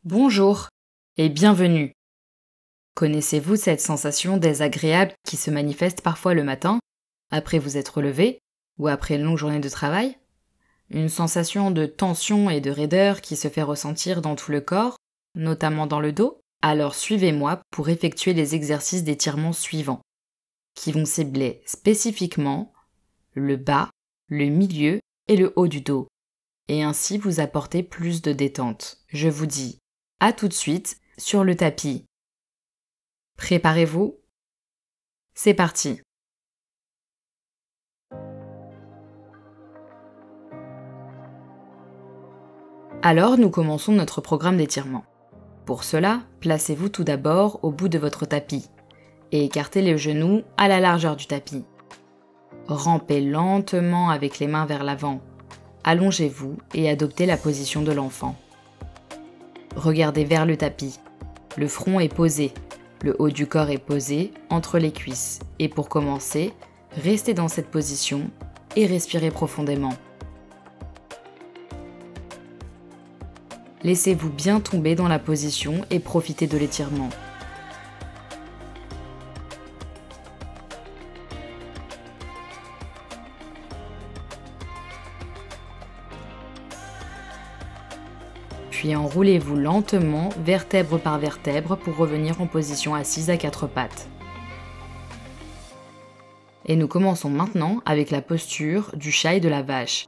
Bonjour et bienvenue. Connaissez-vous cette sensation désagréable qui se manifeste parfois le matin, après vous être levé ou après une longue journée de travail? Une sensation de tension et de raideur qui se fait ressentir dans tout le corps, notamment dans le dos? Alors suivez-moi pour effectuer les exercices d'étirement suivants, qui vont cibler spécifiquement le bas, le milieu et le haut du dos, et ainsi vous apporter plus de détente. Je vous dis à tout de suite sur le tapis. Préparez-vous. C'est parti. Alors nous commençons notre programme d'étirement. Pour cela, placez-vous tout d'abord au bout de votre tapis et écartez les genoux à la largeur du tapis. Rampez lentement avec les mains vers l'avant. Allongez-vous et adoptez la position de l'enfant. Regardez vers le tapis. Le front est posé, le haut du corps est posé entre les cuisses. Et pour commencer, restez dans cette position et respirez profondément. Laissez-vous bien tomber dans la position et profitez de l'étirement. Puis enroulez-vous lentement, vertèbre par vertèbre, pour revenir en position assise à quatre pattes. Et nous commençons maintenant avec la posture du chat et de la vache.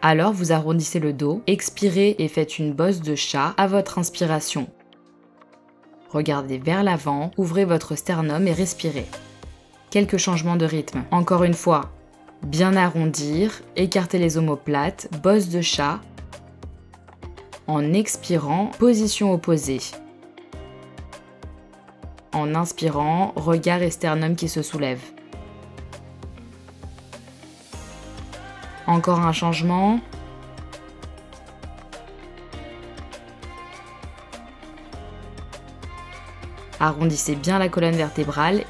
Alors vous arrondissez le dos, expirez et faites une bosse de chat à votre inspiration. Regardez vers l'avant, ouvrez votre sternum et respirez. Quelques changements de rythme. Encore une fois. Bien arrondir, écartez les omoplates, bosse de chat. En expirant, position opposée. En inspirant, regard et sternum qui se soulèvent. Encore un changement. Arrondissez bien la colonne vertébrale.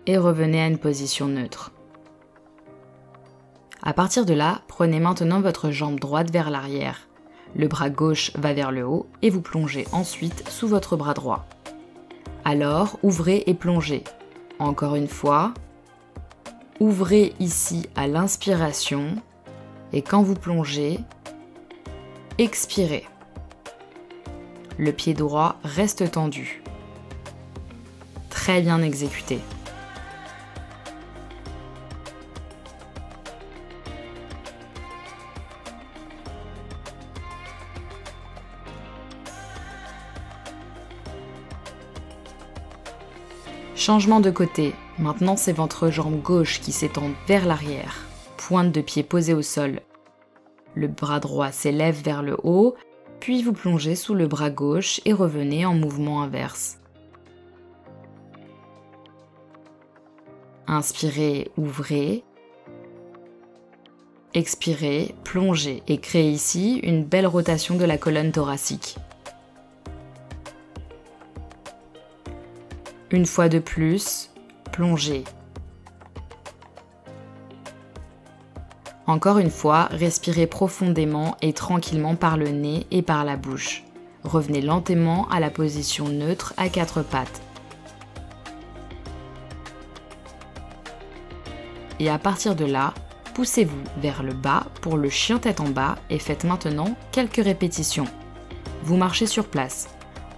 Et revenez à une position neutre. À partir de là, prenez maintenant votre jambe droite vers l'arrière. Le bras gauche va vers le haut et vous plongez ensuite sous votre bras droit. Alors, ouvrez et plongez. Encore une fois, ouvrez ici à l'inspiration et quand vous plongez, expirez. Le pied droit reste tendu. Très bien exécuté. Changement de côté, maintenant c'est votre jambe gauche qui s'étend vers l'arrière, pointe de pied posée au sol. Le bras droit s'élève vers le haut, puis vous plongez sous le bras gauche et revenez en mouvement inverse. Inspirez, ouvrez. Expirez, plongez et créez ici une belle rotation de la colonne thoracique. Une fois de plus, plongez. Encore une fois, respirez profondément et tranquillement par le nez et par la bouche. Revenez lentement à la position neutre à quatre pattes. Et à partir de là, poussez-vous vers le bas pour le chien tête en bas et faites maintenant quelques répétitions. Vous marchez sur place,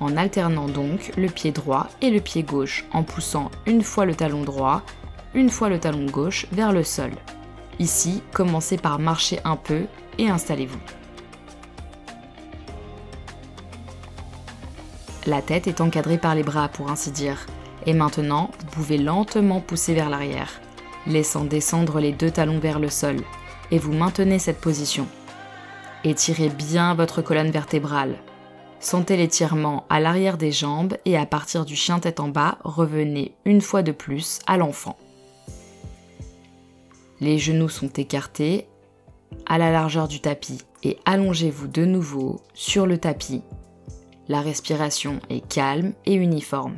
en alternant donc le pied droit et le pied gauche, en poussant une fois le talon droit, une fois le talon gauche vers le sol. Ici, commencez par marcher un peu et installez-vous. La tête est encadrée par les bras pour ainsi dire, et maintenant, vous pouvez lentement pousser vers l'arrière, laissant descendre les deux talons vers le sol, et vous maintenez cette position. Étirez bien votre colonne vertébrale. Sentez l'étirement à l'arrière des jambes et à partir du chien tête en bas, revenez une fois de plus à l'enfant. Les genoux sont écartés à la largeur du tapis et allongez-vous de nouveau sur le tapis. La respiration est calme et uniforme.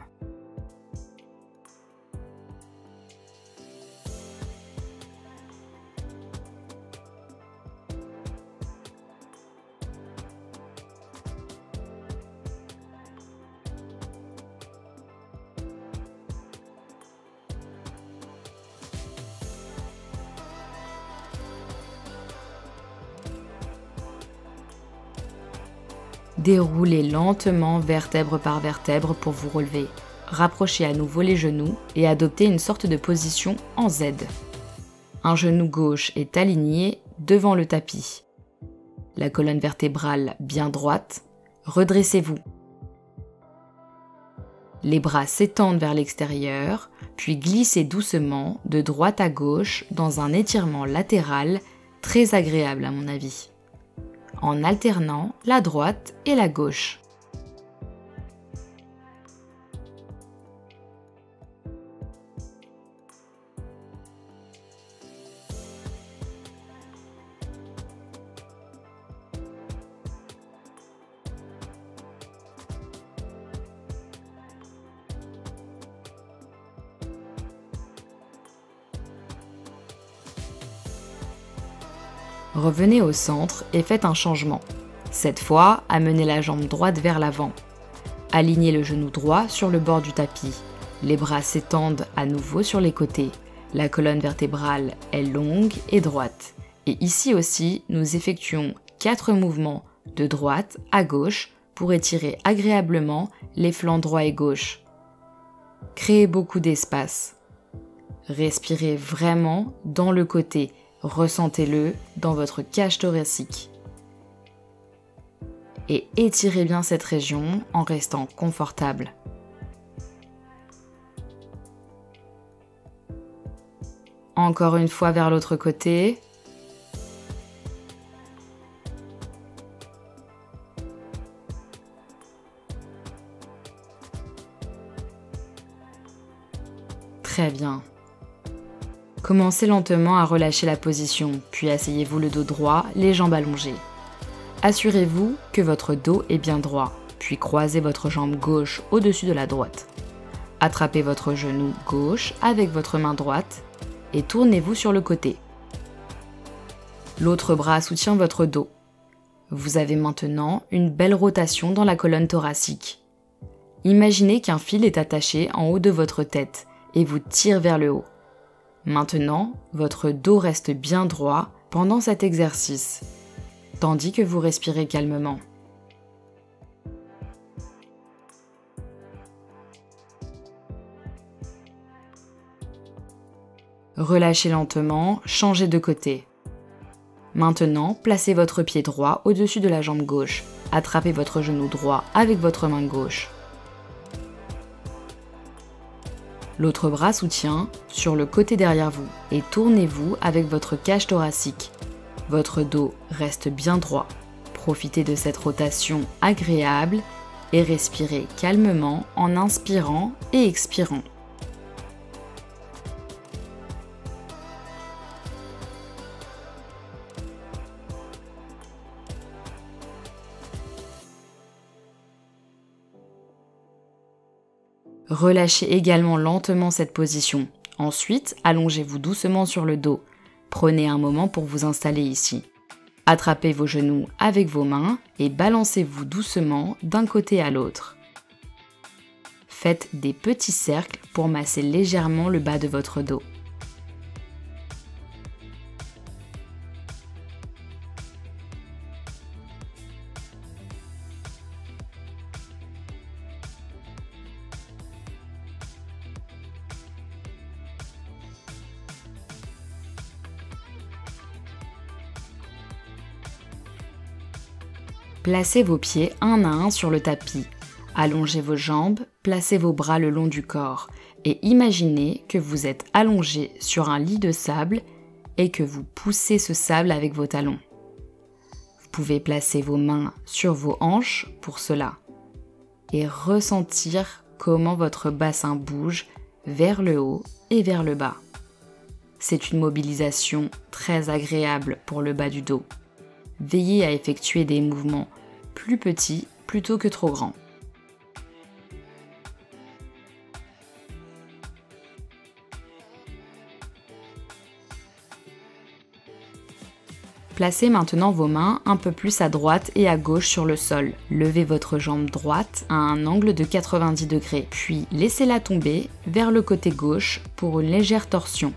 Déroulez lentement vertèbre par vertèbre pour vous relever. Rapprochez à nouveau les genoux et adoptez une sorte de position en Z. Un genou gauche est aligné devant le tapis. La colonne vertébrale bien droite. Redressez-vous. Les bras s'étendent vers l'extérieur, puis glissez doucement de droite à gauche dans un étirement latéral très agréable à mon avis, en alternant la droite et la gauche. Revenez au centre et faites un changement. Cette fois, amenez la jambe droite vers l'avant. Alignez le genou droit sur le bord du tapis. Les bras s'étendent à nouveau sur les côtés. La colonne vertébrale est longue et droite. Et ici aussi, nous effectuons 4 mouvements de droite à gauche pour étirer agréablement les flancs droit et gauche. Créez beaucoup d'espace. Respirez vraiment dans le côté. Ressentez-le dans votre cage thoracique. Et étirez bien cette région en restant confortable. Encore une fois vers l'autre côté. Très bien. Commencez lentement à relâcher la position, puis asseyez-vous le dos droit, les jambes allongées. Assurez-vous que votre dos est bien droit, puis croisez votre jambe gauche au-dessus de la droite. Attrapez votre genou gauche avec votre main droite et tournez-vous sur le côté. L'autre bras soutient votre dos. Vous avez maintenant une belle rotation dans la colonne thoracique. Imaginez qu'un fil est attaché en haut de votre tête et vous tire vers le haut. Maintenant, votre dos reste bien droit pendant cet exercice, tandis que vous respirez calmement. Relâchez lentement, changez de côté. Maintenant, placez votre pied droit au-dessus de la jambe gauche. Attrapez votre genou droit avec votre main gauche. L'autre bras soutient sur le côté derrière vous et tournez-vous avec votre cage thoracique. Votre dos reste bien droit. Profitez de cette rotation agréable et respirez calmement en inspirant et expirant. Relâchez également lentement cette position. Ensuite, allongez-vous doucement sur le dos. Prenez un moment pour vous installer ici. Attrapez vos genoux avec vos mains et balancez-vous doucement d'un côté à l'autre. Faites des petits cercles pour masser légèrement le bas de votre dos. Placez vos pieds un à un sur le tapis. Allongez vos jambes, placez vos bras le long du corps et imaginez que vous êtes allongé sur un lit de sable et que vous poussez ce sable avec vos talons. Vous pouvez placer vos mains sur vos hanches pour cela et ressentir comment votre bassin bouge vers le haut et vers le bas. c'est une mobilisation très agréable pour le bas du dos. Veillez à effectuer des mouvements plus petits plutôt que trop grands. Placez maintenant vos mains un peu plus à droite et à gauche sur le sol. Levez votre jambe droite à un angle de 90 degrés, puis laissez-la tomber vers le côté gauche pour une légère torsion.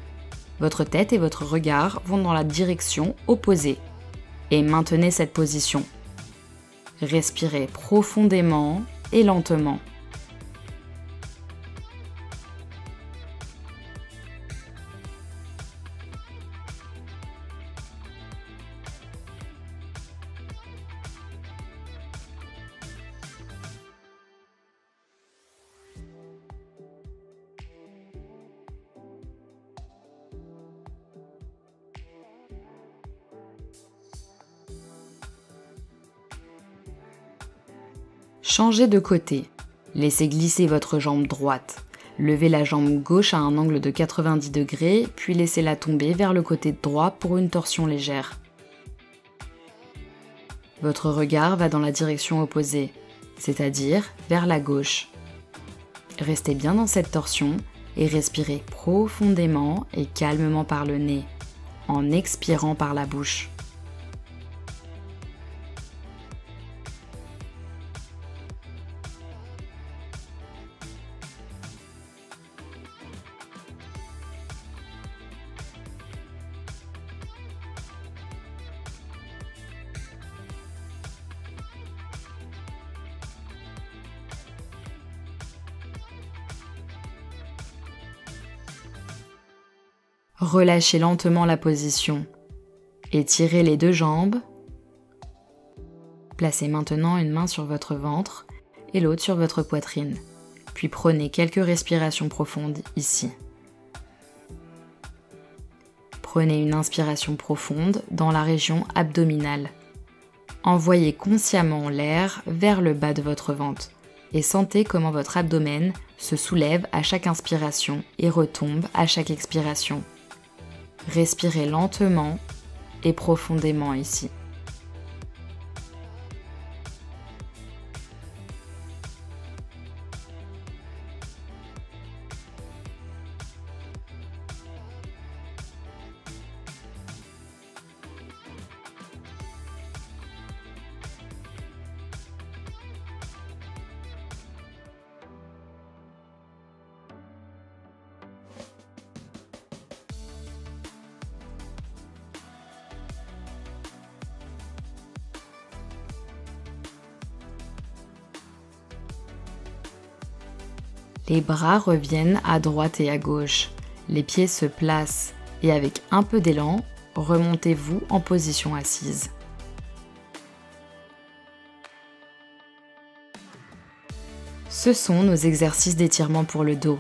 Votre tête et votre regard vont dans la direction opposée. Et maintenez cette position. Respirez profondément et lentement. Changez de côté. Laissez glisser votre jambe droite. Levez la jambe gauche à un angle de 90 degrés, puis laissez-la tomber vers le côté droit pour une torsion légère. Votre regard va dans la direction opposée, c'est-à-dire vers la gauche. Restez bien dans cette torsion et respirez profondément et calmement par le nez, en expirant par la bouche. Relâchez lentement la position. Étirez les deux jambes. Placez maintenant une main sur votre ventre et l'autre sur votre poitrine. Puis prenez quelques respirations profondes ici. Prenez une inspiration profonde dans la région abdominale. Envoyez consciemment l'air vers le bas de votre ventre et sentez comment votre abdomen se soulève à chaque inspiration et retombe à chaque expiration. Respirez lentement et profondément ici. Les bras reviennent à droite et à gauche. Les pieds se placent et avec un peu d'élan, remontez-vous en position assise. Ce sont nos exercices d'étirement pour le dos.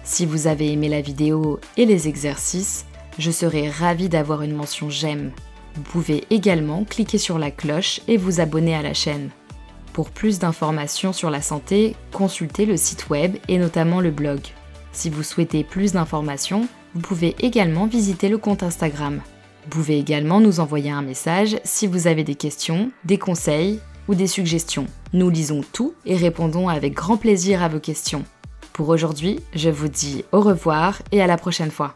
Si vous avez aimé la vidéo et les exercices, je serai ravie d'avoir une mention j'aime. Vous pouvez également cliquer sur la cloche et vous abonner à la chaîne. Pour plus d'informations sur la santé, consultez le site web et notamment le blog. Si vous souhaitez plus d'informations, vous pouvez également visiter le compte Instagram. Vous pouvez également nous envoyer un message si vous avez des questions, des conseils ou des suggestions. Nous lisons tout et répondons avec grand plaisir à vos questions. Pour aujourd'hui, je vous dis au revoir et à la prochaine fois.